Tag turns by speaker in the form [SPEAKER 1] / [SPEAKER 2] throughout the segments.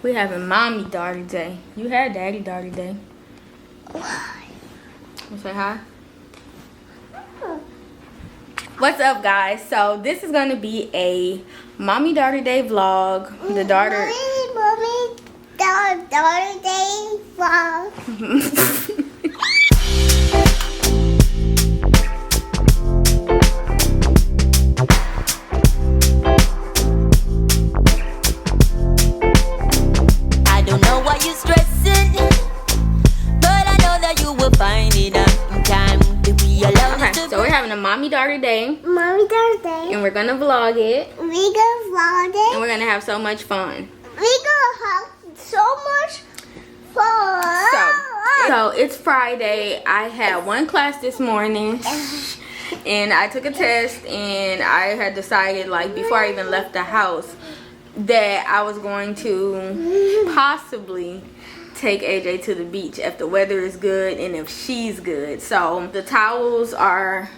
[SPEAKER 1] We having mommy daughter day. You had daddy daughter day.
[SPEAKER 2] Why?
[SPEAKER 1] You say hi. What's up, guys? So this is gonna be a mommy daughter day vlog. The daughter.
[SPEAKER 2] Mommy daughter day vlog.
[SPEAKER 1] So we're having a mommy daughter day.
[SPEAKER 2] Mommy daughter day.
[SPEAKER 1] And we're gonna vlog it.
[SPEAKER 2] We gonna vlog it.
[SPEAKER 1] And we're gonna have so much fun.
[SPEAKER 2] We gonna have so much fun.
[SPEAKER 1] So it's Friday. I had one class this morning. And I took a test, and I had decided, like, before I even left the house, that I was going to possibly take AJ to the beach if the weather is good and if she's good. So the towels are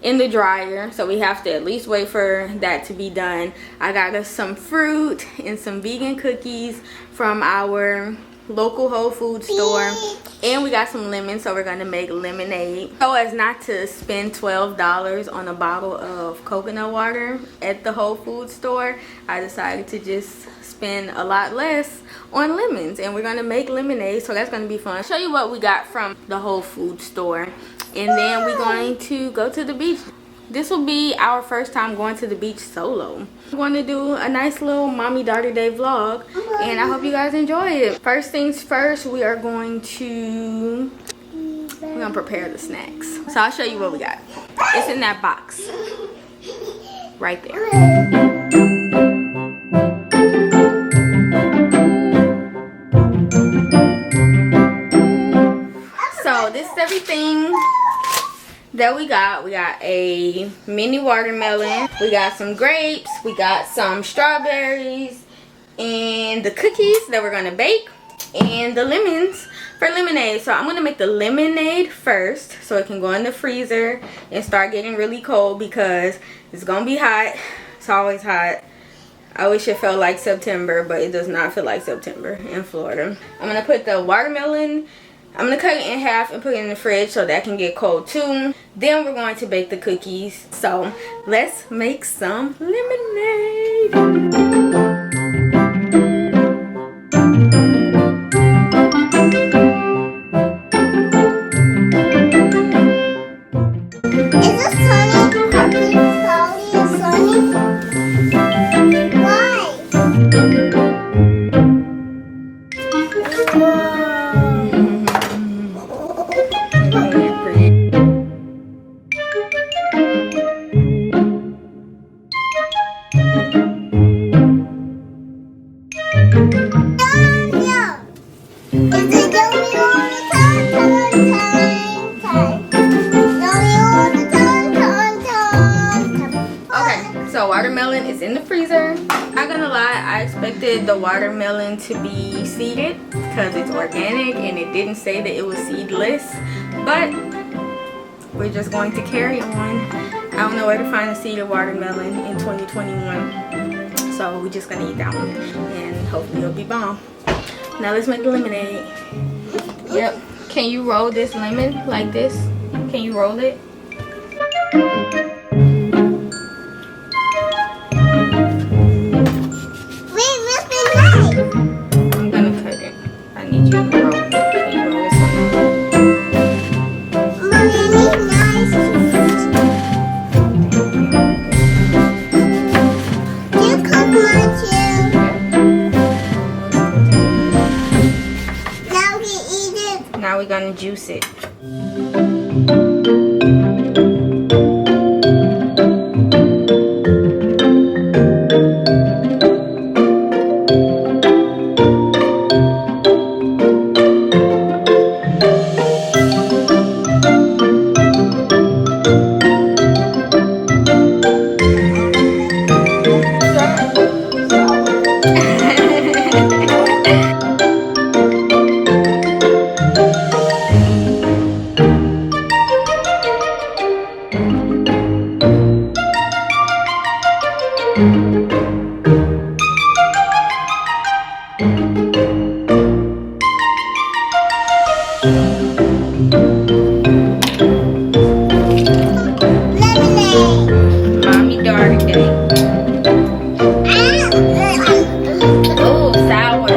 [SPEAKER 1] in the dryer, so we have to at least wait for that to be done. I got us some fruit and some vegan cookies from our local Whole Foods store, and we got some lemons, so we're gonna make lemonade. So as not to spend $12 on a bottle of coconut water at the Whole Foods store, I decided to just spend a lot less on lemons, and we're gonna make lemonade, so that's gonna be fun. I'll show you what we got from the Whole Foods store, and then we're going to go to the beach. This will be our first time going to the beach solo. I'm going to do a nice little mommy daughter day vlog, and I hope you guys enjoy it. First things first, we're gonna prepare the snacks. So I'll show you what we got. It's in that box right there. So this is everything that we got. We got a mini watermelon, we got some grapes, we got some strawberries, and the cookies that we're gonna bake, and the lemons for lemonade. So I'm gonna make the lemonade first so it can go in the freezer and start getting really cold, because it's gonna be hot. It's always hot. I wish it felt like September, but it does not feel like September in Florida. I'm gonna put the watermelon, I'm going to cut it in half and put it in the fridge so that can get cold too. Then we're going to bake the cookies. So let's make some lemonade. So watermelon is in the freezer. Not gonna lie, I expected the watermelon to be seeded because it's organic, and it didn't say that it was seedless, but we're just going to carry on. I don't know where to find a seeded watermelon in 2021, so we're just gonna eat that one, and hopefully it'll be bomb. Now let's make the lemonade. Yep. Can you roll this lemon like this? Can you roll it? I'm gonna cut it. I need you to roll it. Can you roll this one?
[SPEAKER 2] Mommy, I need knives. You cut mine too. Now we eat it.
[SPEAKER 1] Now we're gonna juice it.
[SPEAKER 2] Lemonade.
[SPEAKER 1] Mommy daughter day. Oh, sour.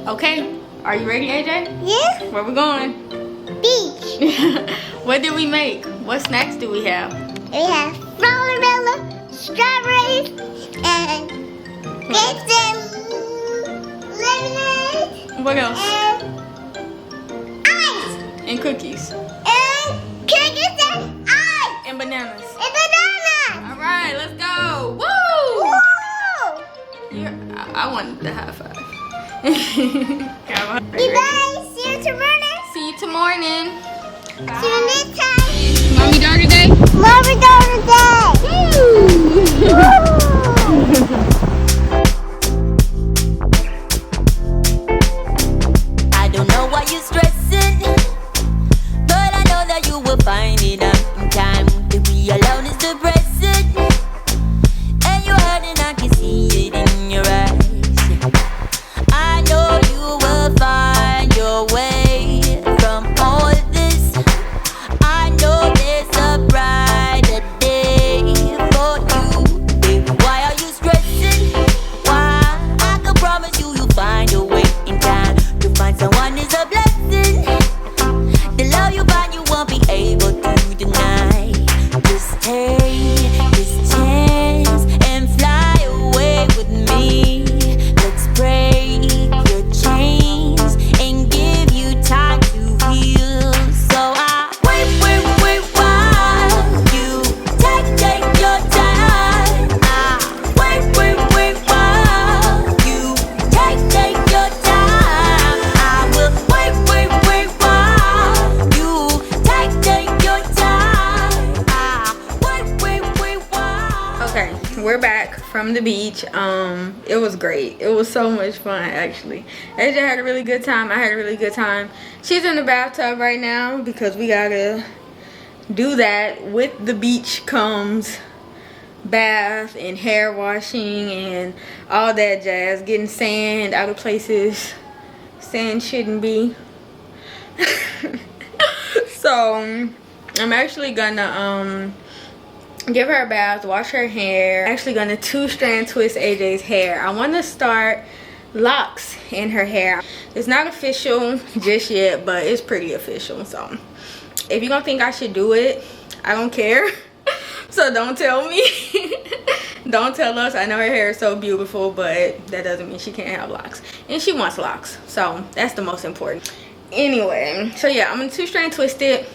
[SPEAKER 1] Okay, are you ready, AJ?
[SPEAKER 2] Yeah.
[SPEAKER 1] Where we going?
[SPEAKER 2] Beach.
[SPEAKER 1] What did we make? What snacks do we have?
[SPEAKER 2] We have watermelon, strawberries, and get some lemonade
[SPEAKER 1] What else?
[SPEAKER 2] and ice
[SPEAKER 1] And cookies.
[SPEAKER 2] and cookies and ice
[SPEAKER 1] And bananas.
[SPEAKER 2] and banana.
[SPEAKER 1] All right, let's go. Woo!
[SPEAKER 2] Whoa!
[SPEAKER 1] I wanted the high five.
[SPEAKER 2] Bye. See you tomorrow.
[SPEAKER 1] See you tomorrow.
[SPEAKER 2] See you next time.
[SPEAKER 1] Mommy daughter day.
[SPEAKER 2] Mommy daughter day. Woo!
[SPEAKER 3] I don't know why you're stressing, but I know that you will find it out in time. To be alone is depressing, and you're hurting, I can see it in your eyes. I know you will find your way from all this. I know there's a brighter day for you, baby. Why are you stressing? Why? I can promise you, you'll find a way in time. To find someone is a blessing. The love you find, you won't be able to deny. Just take this chance and fly away with me. Let's break your chains and give you time to heal. So I wait while you take your time. I wait while you take your time. I will wait while you take your time. I wait while.
[SPEAKER 1] Okay, we're back from the beach. It was great. It was so much fun, actually. AJ had a really good time. I had a really good time. She's in the bathtub right now because we gotta do that. With the beach comes bath and hair washing and all that jazz. Getting sand out of places sand shouldn't be. So I'm actually gonna give her a bath, wash her hair. I'm actually gonna 2-strand twist AJ's hair. I want to start locks in her hair. It's not official just yet, but it's pretty official. So if you're gonna think I should do it, I don't care. So don't tell me. Don't tell us. I know her hair is so beautiful, but that doesn't mean she can't have locks, and she wants locks, so that's the most important. Anyway, so yeah, I'm gonna 2-strand twist it.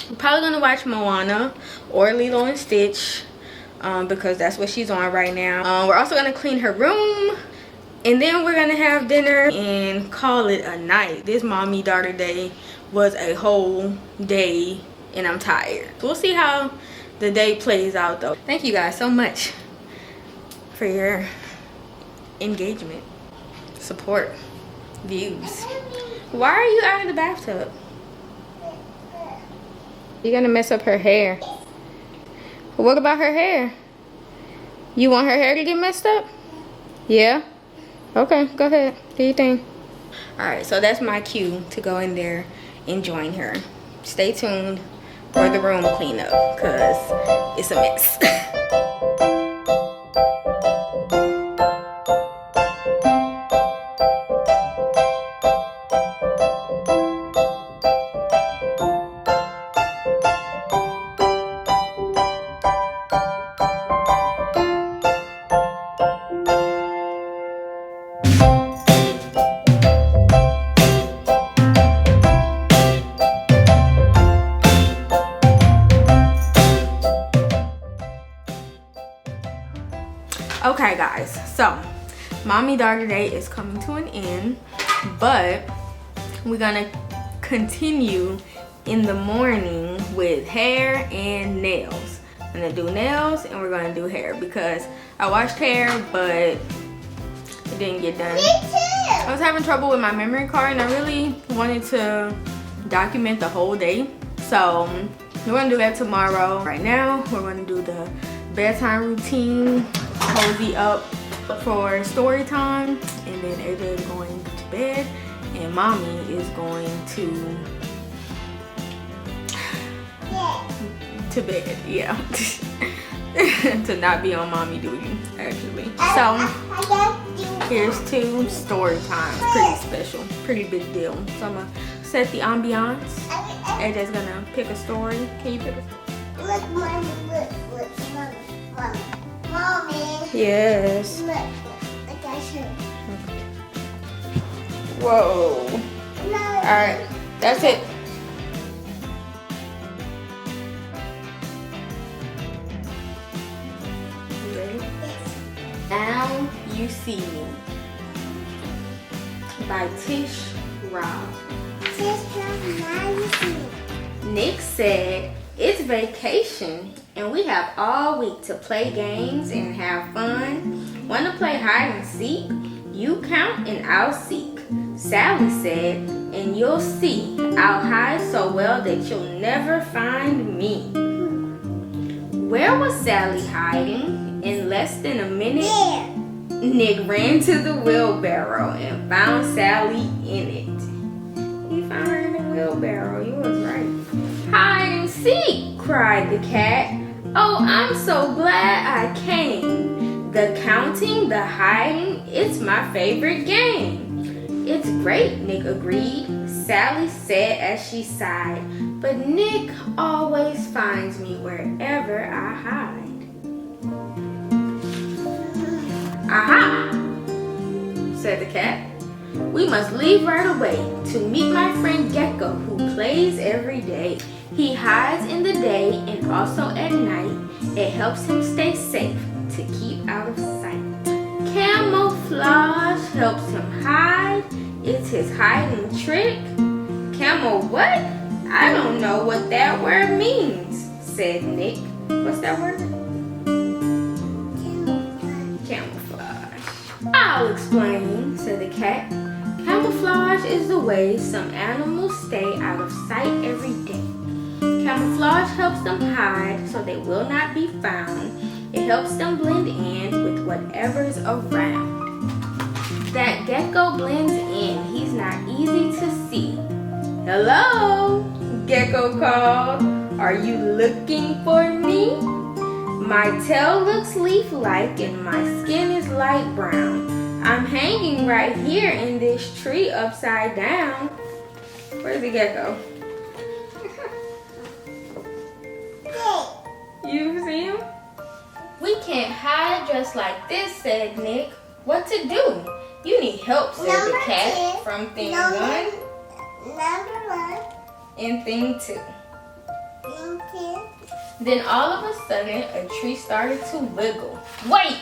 [SPEAKER 1] I'm probably gonna watch Moana or Lilo and Stitch, because that's what she's on right now. We're also gonna clean her room, and then we're gonna have dinner and call it a night. This mommy daughter day was a whole day, and I'm tired. So we'll see how the day plays out, though. Thank you guys so much for your engagement, support, views. Why are you out of the bathtub? You're gonna mess up her hair. What about her hair? You want her hair to get messed up? Yeah? Okay, go ahead. Do your thing. Alright, so that's my cue to go in there and join her. Stay tuned for the room cleanup because it's a mess. Okay guys, so mommy daughter day is coming to an end, but we're gonna continue in the morning with hair and nails. I'm gonna do nails and we're gonna do hair because I washed hair but it didn't get done.
[SPEAKER 2] Me too.
[SPEAKER 1] I was having trouble with my memory card and I really wanted to document the whole day, so we're gonna do that tomorrow. Right now we're gonna do the bedtime routine, cozy up for story time, and then AJ is going to bed and mommy is going to bed, yeah. To not be on mommy duty actually. So here's to story time. Pretty special, pretty big deal. So I'm gonna set the ambiance. AJ's gonna pick a story. Can you pick a story?
[SPEAKER 2] Look, mommy, look, mommy. Mommy.
[SPEAKER 1] Yes.
[SPEAKER 2] Look, I got her.
[SPEAKER 1] Whoa.
[SPEAKER 2] No.
[SPEAKER 1] Alright, that's it. You ready? Now You See Me by Tish Rob. Nick said, "It's vacation and we have all week to play games and have fun. Want to play hide and seek? You count and I'll seek." Sally said, "And you'll see, I'll hide so well that you'll never find me." Where was Sally hiding? In less than a minute, Nick ran to the wheelbarrow and found Sally in it. He found her in the wheelbarrow. You was right. "Hide and seek!" cried the cat. "Oh, I'm so glad I came. The counting, the hiding, it's my favorite game." "It's great," Nick agreed. Sally said as she sighed, "But Nick always finds me wherever I hide." "Aha!" said the cat. "We must leave right away to meet my friend Gecko, who plays every day. He hides in the day and also at night. It helps him stay safe to keep out of sight. Camouflage helps him hide. It's his hiding trick." "Camel what? I don't know what that word means," said Nick. "What's that word?" Camouflage. "I'll explain," said the cat. "Camouflage is the way some animals stay out of sight every day. Camouflage helps them hide so they will not be found. It helps them blend in with whatever's around. That gecko blends in. He's not easy to see." "Hello," Gecko called. "Are you looking for me? My tail looks leaf-like and my skin is light brown. I'm hanging right here in this tree upside down." Where's the gecko? You see him? "We can't hide just like this," said Nick. "What to do? You need help," said the cat from thing one and thing two. Then all of a sudden, a tree started to wiggle. "Wait!"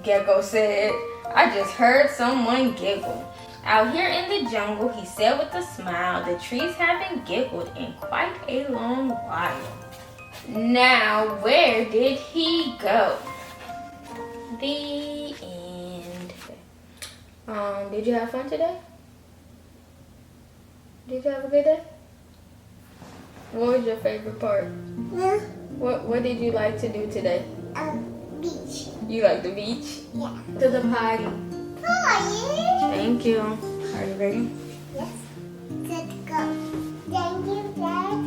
[SPEAKER 1] Gecko said. "I just heard someone giggle." "Out here in the jungle," he said with a smile, "the trees haven't giggled in quite a long while." Now, where did he go? The end. Did you have fun today? Did you have a good day? What was your favorite part? What did you like to do today?
[SPEAKER 2] Beach.
[SPEAKER 1] You like the beach?
[SPEAKER 2] Yeah.
[SPEAKER 1] To the party.
[SPEAKER 2] Hi.
[SPEAKER 1] Thank you. Are you ready?
[SPEAKER 2] Yes. Let's go. Thank you, Dad.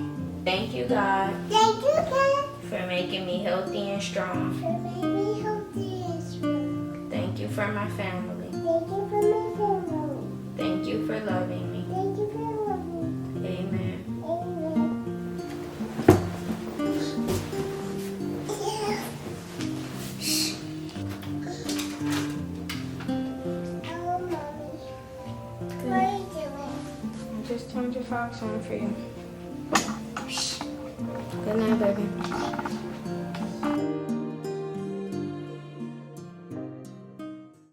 [SPEAKER 1] Thank you, God,
[SPEAKER 2] Thank you, Dad.
[SPEAKER 1] for making me healthy and strong.
[SPEAKER 2] For making me healthy and strong.
[SPEAKER 1] Thank you for my family.
[SPEAKER 2] Thank you for my family.
[SPEAKER 1] Thank you for loving me.
[SPEAKER 2] Thank you for loving me.
[SPEAKER 1] Amen.
[SPEAKER 2] Amen. Yeah. Oh, Mommy. What are you doing?
[SPEAKER 1] I just turned your fox on for you. Good night, baby.